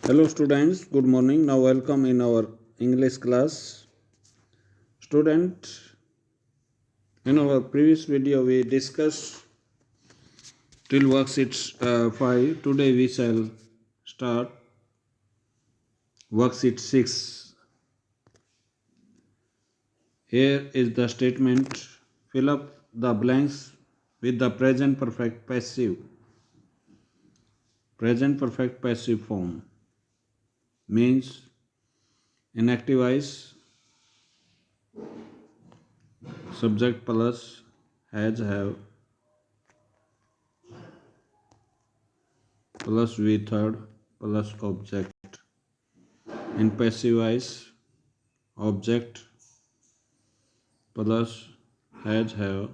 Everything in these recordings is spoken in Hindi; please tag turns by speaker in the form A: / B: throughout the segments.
A: Hello students, good morning. Now welcome in our English class. Student, in our previous video we discussed till worksheet 5. Today we shall start worksheet 6. Here is the statement. Fill up the blanks with the present perfect passive. Present perfect passive form means inactive voice, subject plus has, have plus V third plus object. In passive voice, object plus has, have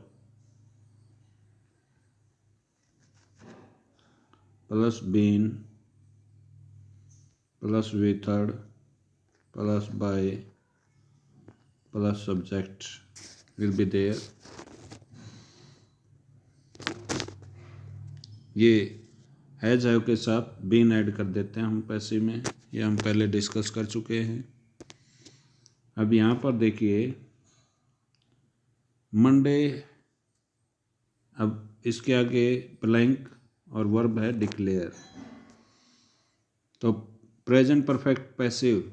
A: plus been plus V third plus by plus subject will be there. ये हैज हैव के साथ बीन ऐड कर देते हैं हम पैसिव में, ये हम पहले डिस्कस कर चुके हैं। अब यहाँ पर देखिए मंडे, अब इसके आगे ब्लैंक और वर्ब है डिक्लेयर। तो प्रेजेंट परफेक्ट पैसिव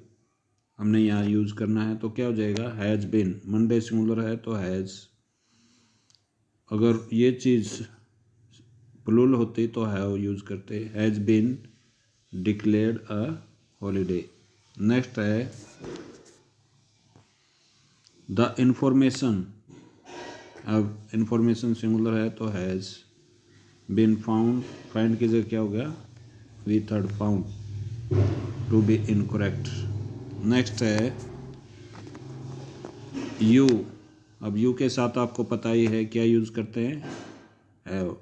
A: हमने यहाँ यूज करना है, तो क्या हो जाएगा हैज बीन। मंडे सिंगुलर है तो हैज, अगर ये चीज़ प्लूरल होती तो हैव यूज करते। Has been declared a holiday. Next है द इंफॉर्मेशन। अब इंफॉर्मेशन सिंगुलर है तो हैज बीन फाउंड, फाइंड की जगह क्या हो गया V third found to be incorrect. Next है यू। अब यू के साथ आपको पता ही है क्या यूज करते हैं हैव,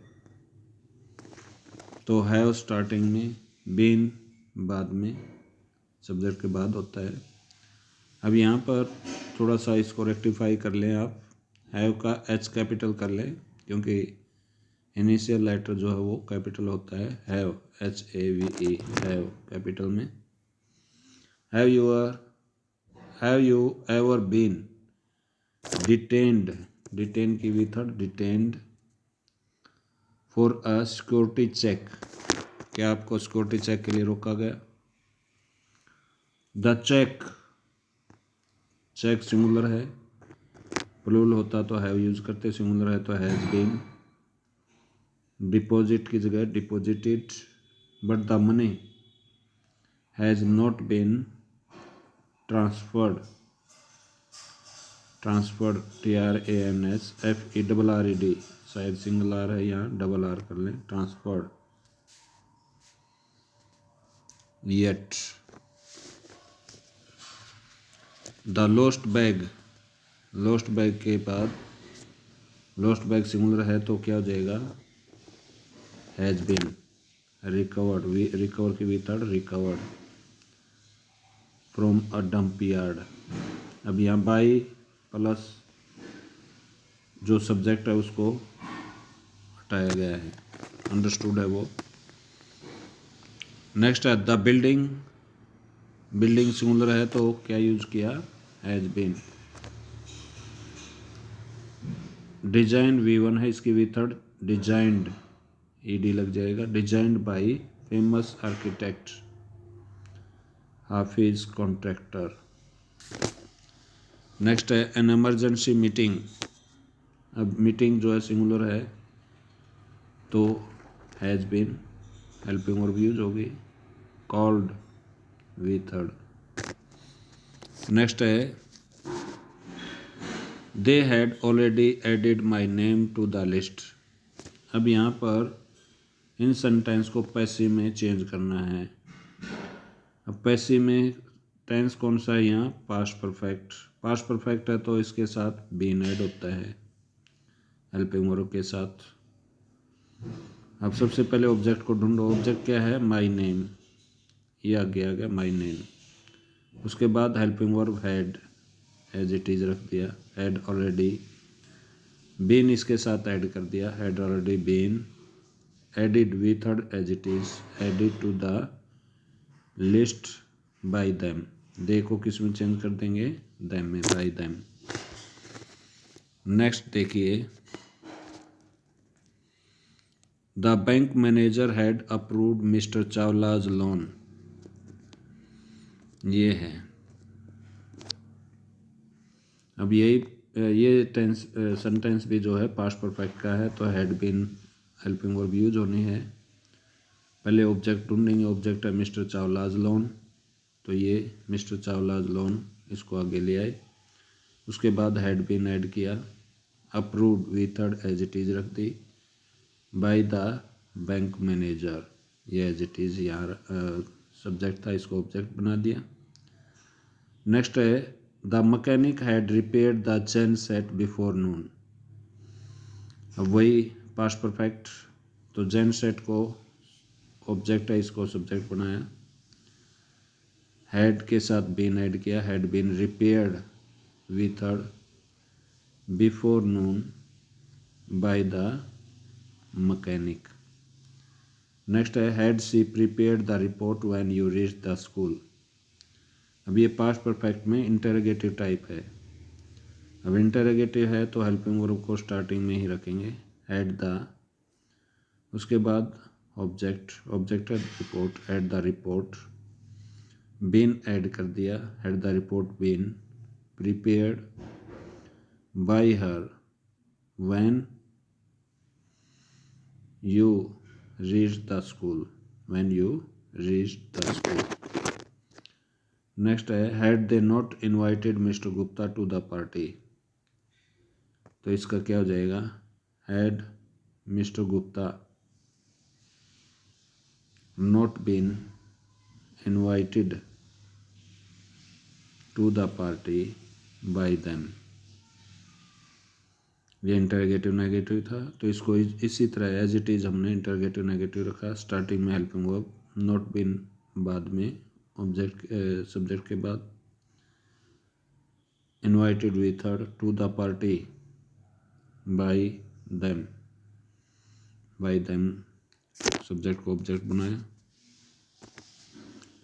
A: तो हैव स्टार्टिंग में, बीन बाद में, सब्जेक्ट के बाद होता है। अब यहाँ पर थोड़ा सा इसको रेक्टिफाई कर लें आप, हैव का एच कैपिटल कर लें क्योंकि इनिशियल लेटर जो है वो कैपिटल होता है। हैव HAVE, हैव कैपिटल में। Have you ever been detained, detain की भी third detained for a security check, क्या आपको सिक्योरिटी चेक के लिए रोका गया। द चेक, चेक सिंगुलर है, प्लूरल होता तो हैव यूज करते, सिंगुलर है तो हैज बीन। डिपॉजिट की जगह deposited, but the money has not been transferred, transferred TRANSFERRED, शायद सिंगल आर है यहाँ, डबल आर कर लें, transferred yet. The lost bag, lost bag के बाद लोस्ट बैग सिंगुलर है तो क्या हो जाएगा हैज बीन। रिकवर्ड, रिकवर की भी third recovered from a dump yard. अब यहाँ बाई प्लस जो सब्जेक्ट है उसको हटाया गया है, अंडरस्टूड है वो। नेक्स्ट है द बिल्डिंग। बिल्डिंग सिंगुलर है तो क्या यूज किया हैज बीन। डिजाइन V1 है, इसकी भी थर्ड डिजाइंड, ED लग जाएगा, designed by famous architect Hafeez Contractor. Next है एन एमरजेंसी मीटिंग। अब मीटिंग जो है सिंगुलर है तो has been, helping verb use होगी, कॉल्ड V थर्ड। नेक्स्ट है they had already added my name to the list. अब यहाँ पर इन सेंटेंस को पैसिव में चेंज करना है। अब पैसिव में टेंस कौन सा है यहाँ पास्ट परफेक्ट। पास्ट परफेक्ट है तो इसके साथ बीन ऐड होता है हेल्पिंग वर्ब के साथ। अब सबसे पहले ऑब्जेक्ट को ढूंढो, ऑब्जेक्ट क्या है माई नेम, ये आगे आ गया माई नेम। उसके बाद helping verb had, as it is रख दिया, हैड ऑलरेडी। बीन इसके साथ ऐड कर दिया, had already been. Added V third as it is, added to the list by them, they को किस में चेंज कर देंगे, देम में, बाय देम। नेक्स्ट देखिए, the bank manager had approved mister Chawla's loan, ये है। अब ये टेंस सेंटेंस भी जो है पास्ट परफेक्ट का है, तो had been helping verb use होनी है। पहले ऑब्जेक्ट ढूंढेंगे, ऑब्जेक्ट है मिस्टर चावलाज लोन, तो ये मिस्टर चावलाज लोन इसको आगे ले आए। उसके बाद हैड बीन ऐड किया, approved V third as it is रख दी, बाय द बैंक मैनेजर, ये एज इट इज़ यहाँ सब्जेक्ट था, इसको ऑब्जेक्ट बना दिया। नेक्स्ट है the mechanic had repaired the chain set before noon, अब वही पास्ट परफेक्ट, तो जेन सेट को ऑब्जेक्ट है, इसको सब्जेक्ट बनाया, हैड के साथ बीन ऐड किया, had been repaired V third before noon by the mechanic. Next है had she prepared the report when you reach the school, अब ये पास्ट परफेक्ट में इंटरोगेटिव टाइप है। अब इंटरोगेटिव है तो हेल्पिंग वर्ब को स्टार्टिंग में ही रखेंगे, हैड द, उसके बाद ऑब्जेक्ट, ऑब्जेक्ट है report, had the report, been add कर दिया, had the report been prepared by her when you reach the school, when you reach the school. Next है had they not invited mister Gupta to the party, तो इसका क्या हो जाएगा, had mister Gupta not been invited to the party by them, ये इंटरोगेटिव नेगेटिव था, तो इसको इसी तरह एज इट इज़ हमने इंटरोगेटिव नेगेटिव रखा, स्टार्टिंग में हेल्पिंग वर्ब, नॉट बीन बाद में ऑब्जेक्ट सब्जेक्ट के बाद, invited V third to the party by them, by them subject को ऑब्जेक्ट बनाया।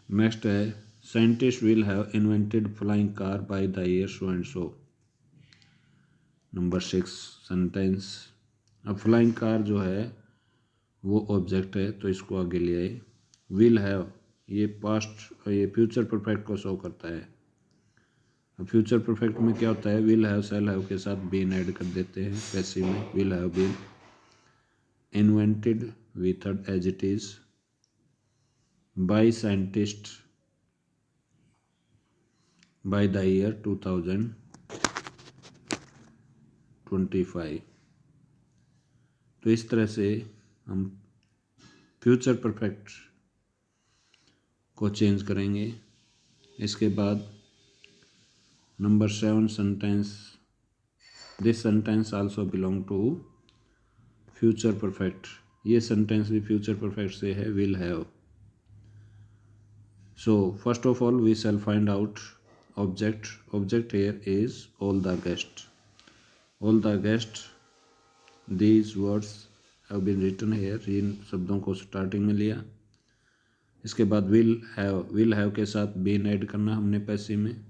A: नेक्स्ट है scientist will have invented flying car by the year so and so, number 6 sentence. अब फ्लाइंग कार जो है वो ऑब्जेक्ट है, तो इसको आगे ले आए, विल हैव ये पास्ट, ये फ्यूचर परफेक्ट को शो करता है। अब फ्यूचर परफेक्ट में क्या होता है, विल हैव शैल हैव के साथ बीन ऐड कर देते हैं पैसिव में, will have been invented V third as it is by scientist by the year 2025। तो इस तरह से हम फ्यूचर परफेक्ट को चेंज करेंगे। इसके बाद number 7 sentence, this sentence also belong to future perfect, ये सेंटेंस भी फ्यूचर परफेक्ट से है, will have. So first of all we shall find out object, object here is all the guest, all the guest, these words have been written here, इन शब्दों को स्टार्टिंग में लिया। इसके बाद विल हैव के साथ बीन ऐड करना हमने पैसिव में।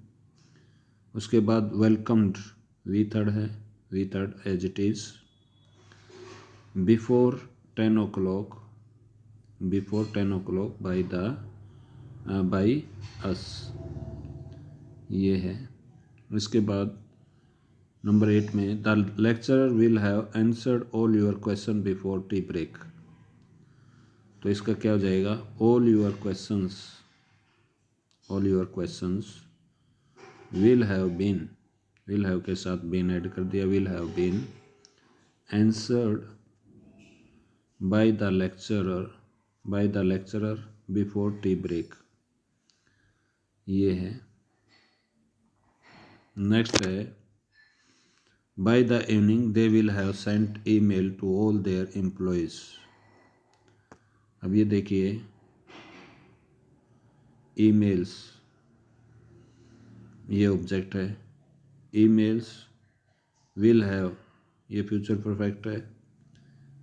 A: उसके बाद वेलकम्ड वी थर्ड है, V third as it is, before 10 o'clock, before 10 o'clock by us, ये है। इसके बाद नंबर 8 में the lecturer will have answered all your question before tea break, तो इसका क्या हो जाएगा, all your questions, all your questions will have been, will have के साथ बीन ऐड कर दिया, will have been answered by the lecturer before tea break, ये है। नेक्स्ट है by the evening they will have sent email to all their employees, अब ये देखिए ईमेल्स, ये ऑब्जेक्ट है, ईमेल्स विल हैव ये फ्यूचर परफेक्ट है,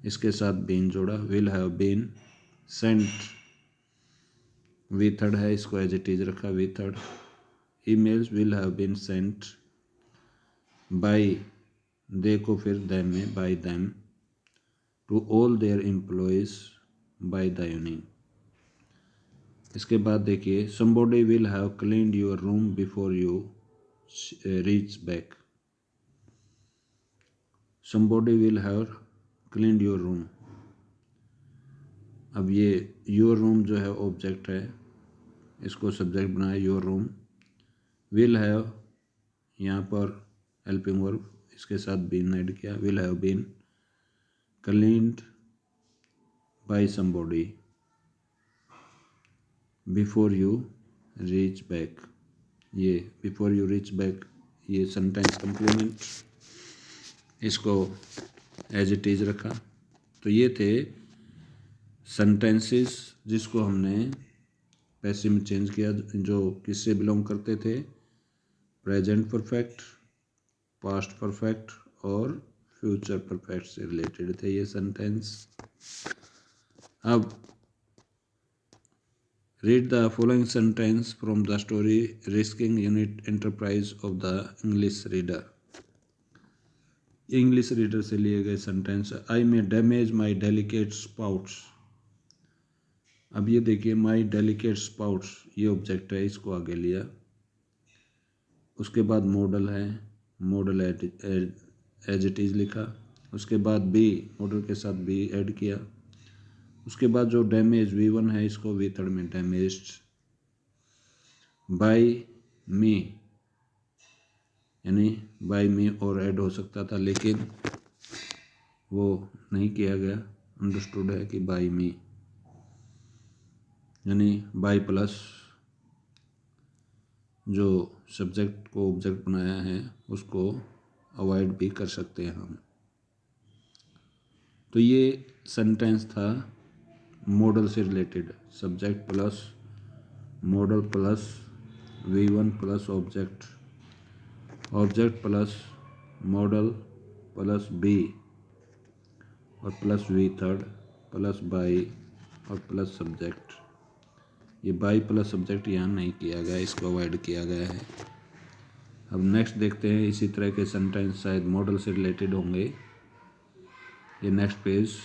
A: इसके साथ बीन जोड़ा, will have been sent V third है, इसको एज इट इज रखा V third. Emails will have been sent by, they को फिर दैम में by them, to all their employees by the union. इसके बाद देखिए somebody will have cleaned your room before you reach back. somebody will have cleaned your room. अब ये योर रूम जो है ऑब्जेक्ट है, इसको सब्जेक्ट बनाया योर रूम। विल हैव यहाँ पर हेल्पिंग वर्ब, इसके साथ बीन ऐड किया। Will have been cleaned by somebody before you reach back. ये बिफोर यू रीच बैक ये सेंटेंस कंप्लीमेंट, इसको एज इट इज रखा। तो ये थे सेंटेंसेस जिसको हमने पैसिव में चेंज किया, जो किससे बिलोंग करते थे, प्रेजेंट परफेक्ट, पास्ट परफेक्ट और फ्यूचर परफेक्ट से रिलेटेड थे ये सेंटेंस। अब read the following sentence from the story risking unit enterprise of the English reader. English reader से लिए गए सेंटेंस। आई मे डैमेज माई डेलिकेट स्पाउट्स। अब ये देखिए माई डेलिकेट स्पाउट्स ये ऑब्जेक्ट है, इसको आगे लिया। उसके बाद मॉडल है, मॉडल एज इट इज लिखा। उसके बाद बी, मॉडल के साथ बी ऐड किया। उसके बाद जो डैमेज V1 है, इसको वी थर्ड में डैमेज्ड। बाय मी यानी बाय मी और ऐड हो सकता था, लेकिन वो नहीं किया गया। अंडरस्टूड है कि बाय मी यानी बाय प्लस जो सब्जेक्ट को ऑब्जेक्ट बनाया है उसको अवॉइड भी कर सकते हैं हम। तो ये सेंटेंस था मॉडल से related, subject plus modal plus V1 plus object, object plus modal plus be और plus V third plus by और प्लस सब्जेक्ट। ये बाई प्लस सब्जेक्ट यहाँ नहीं किया गया, इसको अवॉइड किया गया है। अब नेक्स्ट देखते हैं, इसी तरह के सेंटेंस शायद मॉडल से रिलेटेड होंगे। ये next page.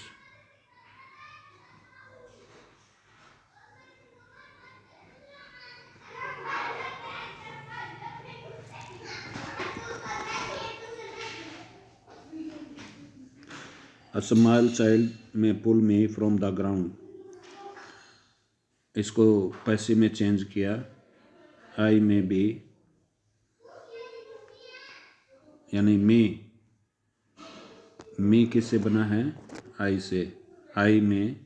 A: A small child may pull me from the ground। इसको पैसिव में चेंज किया। आई में बी यानी मी किससे बना है, आई से। आई में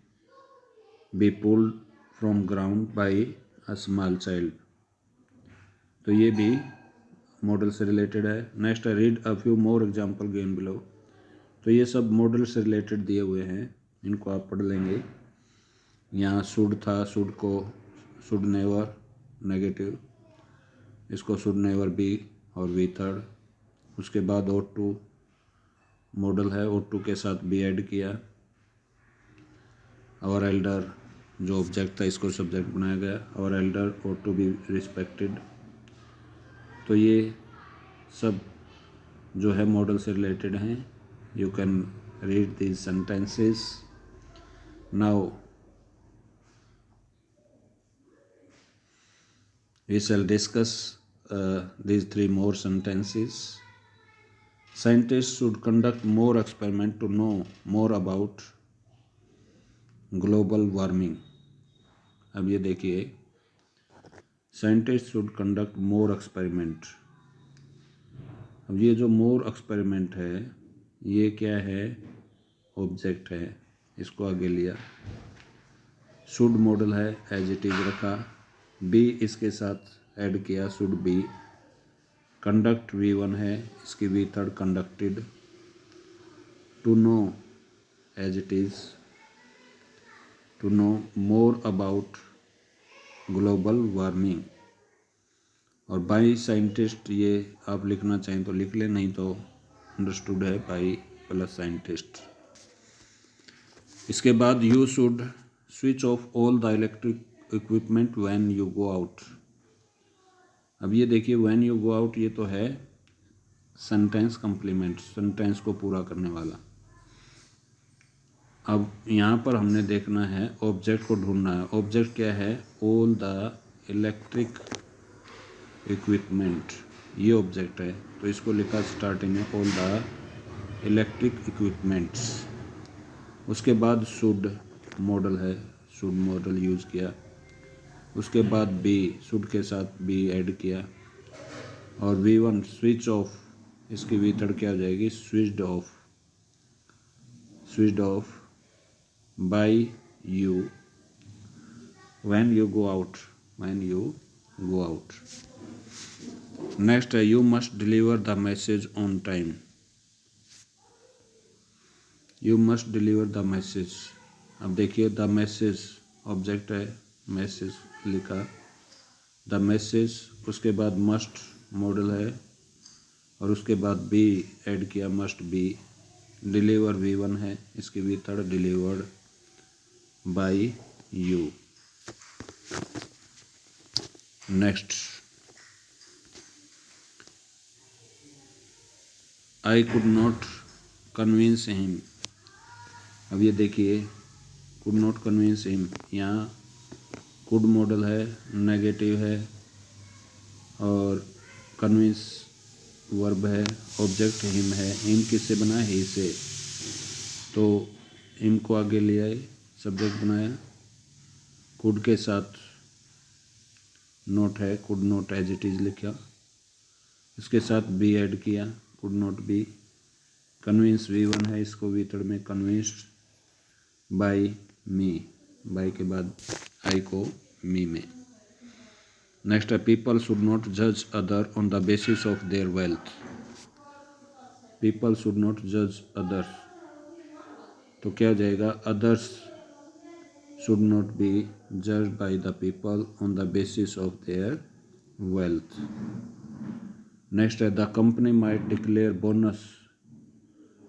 A: be pulled from ground by a small child, तो ये भी मॉडल से रिलेटेड है। Next read a few more example given below. तो ये सब मॉडल से रिलेटेड दिए हुए हैं, इनको आप पढ़ लेंगे। यहाँ शुड था, शुड को शुड नेवर नेगेटिव, इसको शुड नेवर बी और वी थर्ड। उसके बाद ought to मॉडल है, ought to के साथ बी ऐड किया। आवर एल्डर जो ऑब्जेक्ट था, इसको सब्जेक्ट बनाया गया। Our elder ought to be respected. तो ये सब जो है मॉडल से रिलेटेड हैं। You can read these sentences. Now we shall discuss these three more sentences. Scientists should conduct more experiments to know more about global warming। अब ये देखिए, scientist should conduct more experiment. अब ये जो मोर एक्सपेरिमेंट है, ये क्या है, ऑब्जेक्ट है, इसको आगे लिया। शुड मॉडल है, एज इट इज रखा। बी इसके साथ ऐड किया, शुड बी। कंडक्ट V1 है, इसकी V third conducted. To know as it is, to know more about global warming. और बाई साइंटिस्ट ये आप लिखना चाहें तो लिख लें, नहीं तो अंडरस्टूड है बाई प्लस साइंटिस्ट। इसके बाद you should switch off all the electric equipment when you go out. अब ये देखिए व्हेन यू गो आउट, ये तो है सेंटेंस कम्प्लीमेंट, सेंटेंस को पूरा करने वाला। अब यहाँ पर हमने देखना है, ऑब्जेक्ट को ढूंढना है। ऑब्जेक्ट क्या है? ऑल द इलेक्ट्रिक इक्विपमेंट, ये ऑब्जेक्ट है। तो इसको लिखा स्टार्टिंग में ऑल द इलेक्ट्रिक इक्विपमेंट्स। उसके बाद शुड मॉडल है, शुड मॉडल यूज़ किया। उसके बाद बी, शुड के साथ बी ऐड किया। और V1 स्विच ऑफ, इसकी वीथड़ क्या हो जाएगी? Switched off, switched off by you when you go out, when you go out. Next है you must deliver the message on time. You must deliver the message. अब देखिए द मैसेज ऑब्जेक्ट है, मैसेज लिखा, द मैसेज। उसके बाद मस्ट मॉडल है और उसके बाद बी ऐड किया, मस्ट बी। डिलीवर V1 है, इसकी वीथड़ delivered by you. Next I could not convince him. अब ये देखिए कुड नॉट कन्विंस हिम, यहाँ कुड मॉडल है, नेगेटिव है और कन्विंस वर्ब है, ऑब्जेक्ट हिम है। हिम किससे बना? ही से। तो हिम को आगे ले आए, सब्जेक्ट बनाया, कुड के साथ नोट है, could not as it is लिखा। इसके साथ बी ऐड किया, could not be. Convince V1 है, इसको वीथड़ में कन्विंस्ड बाय मी, बाय के बाद आई को मी में। नेक्स्ट है पीपल शुड नॉट जज other on the basis of their wealth. People should not जज अदर्स, तो क्या हो जाएगा? Others should not be judged by the people on the basis of their wealth. Next है the company might declare bonus.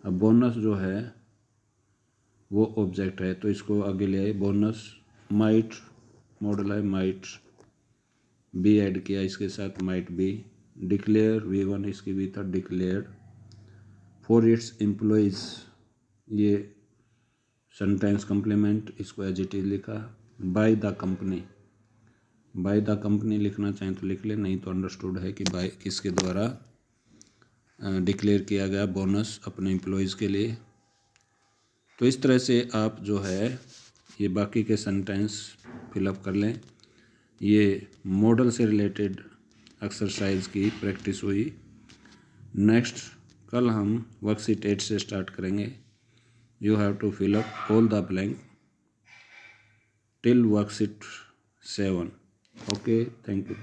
A: अब बोनस जो है वो ऑब्जेक्ट है, तो इसको आगे ले आए, बोनस। माइट मॉडल है, माइट बी ऐड किया, इसके साथ माइट बी। डिक्लेयर V1, इसकी भीतर डिक्लेयर्ड फॉर इट्स एम्प्लॉयज़, ये सेंटेंस कम्प्लीमेंट, इसको एज इट इज लिखा। By the company, by the company लिखना चाहें तो लिख ले, नहीं तो अंडरस्टूड है कि बाय किसके द्वारा डिक्लेयर किया गया बोनस अपने एम्प्लॉयज़ के लिए। तो इस तरह से आप जो है ये बाकी के सेंटेंस फिलअप कर लें। ये मॉडल से रिलेटेड एक्सरसाइज की प्रैक्टिस हुई। नेक्स्ट कल हम वर्कशीट 8 से स्टार्ट करेंगे। You have to fill up all the blank till worksheet 7। Okay, thank you.